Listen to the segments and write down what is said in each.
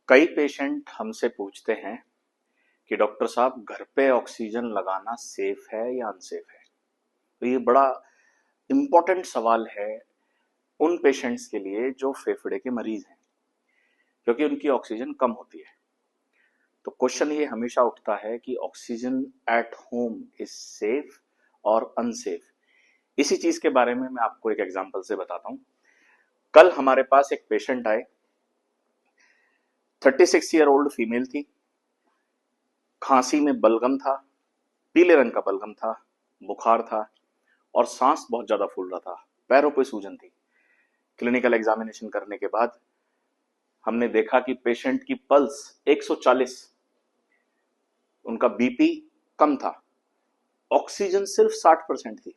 कई पेशेंट हमसे पूछते हैं कि डॉक्टर साहब घर पे ऑक्सीजन लगाना सेफ है या अनसेफ है। तो ये बड़ा इम्पोर्टेंट सवाल है उन पेशेंट्स के लिए जो फेफड़े के मरीज हैं, क्योंकि उनकी ऑक्सीजन कम होती है। तो क्वेश्चन ये हमेशा उठता है कि oxygen at home is safe और अनसेफ। इसी चीज के बारे में मैं आपको एक एग्जांपल से बताता हूं। कल हमारे पास एक पेशेंट आए, 36 ईयर ओल्ड फीमेल थी। खांसी में बलगम था, पीले रंग का बलगम था, बुखार था और सांस बहुत ज्यादा फूल रहा था, पैरों पे सूजन थी। क्लिनिकल एग्जामिनेशन करने के बाद हमने देखा कि पेशेंट की पल्स 140, उनका बीपी कम था, ऑक्सीजन सिर्फ 60% थी।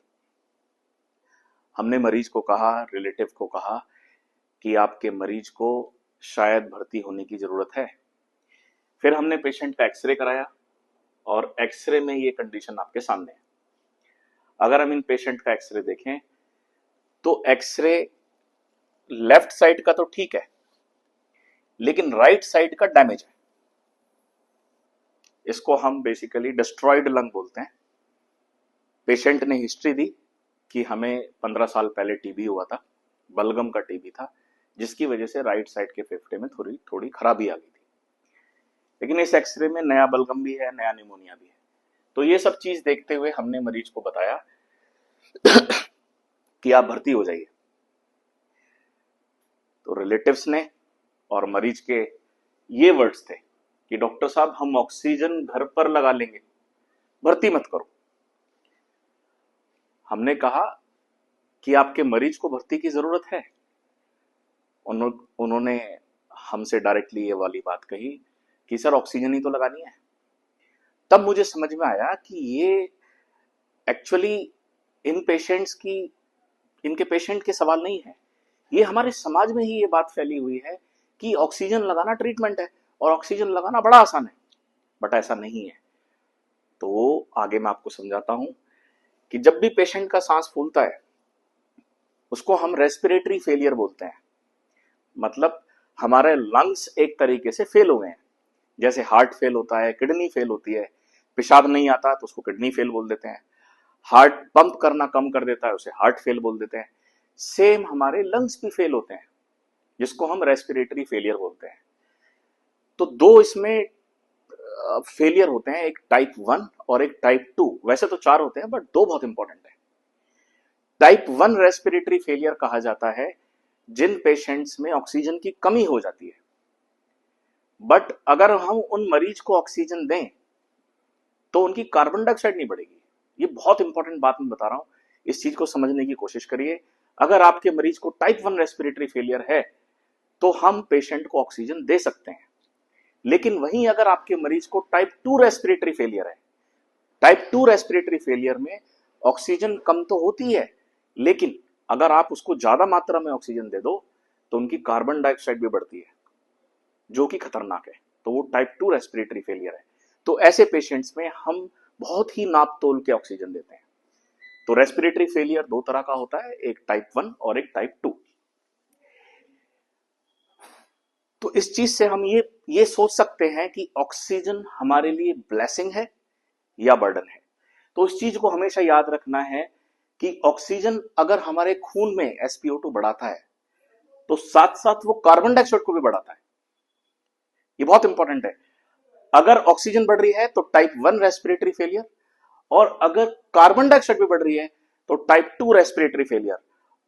हमने मरीज को कहा, रिलेटिव को कहा कि आपके मरीज को शायद भर्ती होने की जरूरत है। फिर हमने पेशेंट का एक्सरे कराया और एक्सरे में ये कंडीशन आपके सामने है। अगर हम इन पेशेंट का एक्सरे देखें तो एक्सरे लेफ्ट साइड का तो ठीक है, लेकिन राइट साइड का डैमेज है। इसको हम बेसिकली डिस्ट्रॉयड लंग बोलते हैं। पेशेंट ने हिस्ट्री दी कि हमें 15 साल पहले टीबी हुआ था, बलगम का टीबी था, जिसकी वजह से राइट साइड के फेफड़े में थोड़ी थोड़ी खराबी आ गई थी। लेकिन इस एक्सरे में नया बलगम भी है, नया निमोनिया भी है। तो ये सब चीज देखते हुए हमने मरीज को बताया कि आप भर्ती हो जाइए। तो रिलेटिव्स ने और मरीज के ये वर्ड्स थे कि डॉक्टर साहब हम ऑक्सीजन घर पर लगा लेंगे, भर्ती मत करो। हमने कहा कि आपके मरीज को भर्ती की जरूरत है। उन्होंने हमसे डायरेक्टली ये वाली बात कही कि सर ऑक्सीजन ही तो लगानी है। तब मुझे समझ में आया कि ये एक्चुअली इनके पेशेंट के सवाल नहीं है। ये हमारे समाज में ही ये बात फैली हुई है कि ऑक्सीजन लगाना ट्रीटमेंट है और ऑक्सीजन लगाना बड़ा आसान है, बट ऐसा नहीं है। तो आगे मैं आपको समझाता हूं कि जब भी पेशेंट का सांस फूलता है उसको हम रेस्पिरेटरी फेलियर बोलते हैं। मतलब हमारे लंग्स एक तरीके से फेल हो गए हैं। जैसे हार्ट फेल होता है, किडनी फेल होती है, पेशाब नहीं आता तो उसको किडनी फेल बोल देते हैं, हार्ट पंप करना कम कर देता है उसे हार्ट फेल बोल देते हैं। सेम हमारे लंग्स भी फेल होते हैं, जिसको हम रेस्पिरेटरी फेलियर बोलते हैं। तो दो इसमें फेलियर होते हैं, एक टाइप 1 और एक टाइप 2। वैसे तो 4 होते हैं, बट 2 बहुत इंपॉर्टेंट है। टाइप 1 रेस्पिरेटरी फेलियर कहा जाता है जिन पेशेंट्स में ऑक्सीजन की कमी हो जाती है, बट अगर हम उन मरीज को ऑक्सीजन दें तो उनकी कार्बन डाइऑक्साइड नहीं बढ़ेगी। ये बहुत इंपॉर्टेंट बात मैं बता रहा हूं, इस चीज को समझने की कोशिश करिए। अगर आपके मरीज को टाइप 1 रेस्पिरेटरी फेलियर है तो हम पेशेंट को ऑक्सीजन दे सकते हैं। लेकिन वहीं अगर आपके मरीज को टाइप 2 रेस्पिरेटरी फेलियर है, टाइप 2 रेस्पिरेटरी फेलियर में ऑक्सीजन कम तो होती है, लेकिन अगर आप उसको ज्यादा मात्रा में ऑक्सीजन दे दो तो उनकी कार्बन डाइऑक्साइड भी बढ़ती है, जो कि खतरनाक है। तो वो टाइप 2 रेस्पिरेटरी फेलियर है। तो ऐसे पेशेंट्स में हम बहुत ही नाप तोल के ऑक्सीजन देते हैं। तो रेस्पिरेटरी फेलियर 2 तरह का होता है, एक टाइप 1 और एक टाइप 2। तो इस चीज से हम ये सोच सकते हैं कि ऑक्सीजन हमारे लिए ब्लेसिंग है या बर्डन है। तो इस चीज को हमेशा याद रखना है कि ऑक्सीजन अगर हमारे खून में SpO2 बढ़ाता है तो साथ साथ वो कार्बन डाइऑक्साइड को भी बढ़ाता है। ये बहुत इंपॉर्टेंट है। अगर ऑक्सीजन बढ़ रही है तो टाइप 1 रेस्पिरेटरी फेलियर, और अगर कार्बन डाइऑक्साइड भी बढ़ रही है तो टाइप 2 रेस्पिरेटरी फेलियर।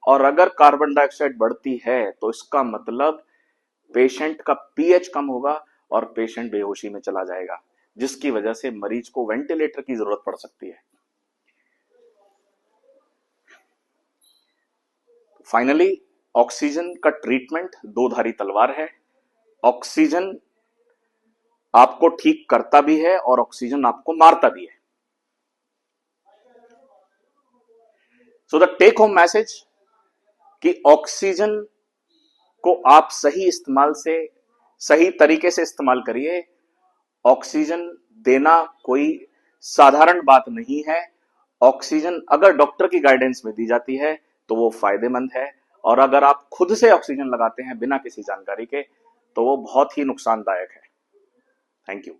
और अगर कार्बन डाइऑक्साइड बढ़ती है तो इसका मतलब पेशेंट का पीएच कम होगा और पेशेंट बेहोशी में चला जाएगा, जिसकी वजह से मरीज को वेंटिलेटर की जरूरत पड़ सकती है। फाइनली ऑक्सीजन का ट्रीटमेंट 2 धारी तलवार है। ऑक्सीजन आपको ठीक करता भी है और ऑक्सीजन आपको मारता भी है। So the take home message कि ऑक्सीजन को आप सही इस्तेमाल से, सही तरीके से इस्तेमाल करिए। ऑक्सीजन देना कोई साधारण बात नहीं है। ऑक्सीजन अगर डॉक्टर की गाइडेंस में दी जाती है तो वो फायदेमंद है, और अगर आप खुद से ऑक्सीजन लगाते हैं बिना किसी जानकारी के तो वो बहुत ही नुकसानदायक है। Thank you.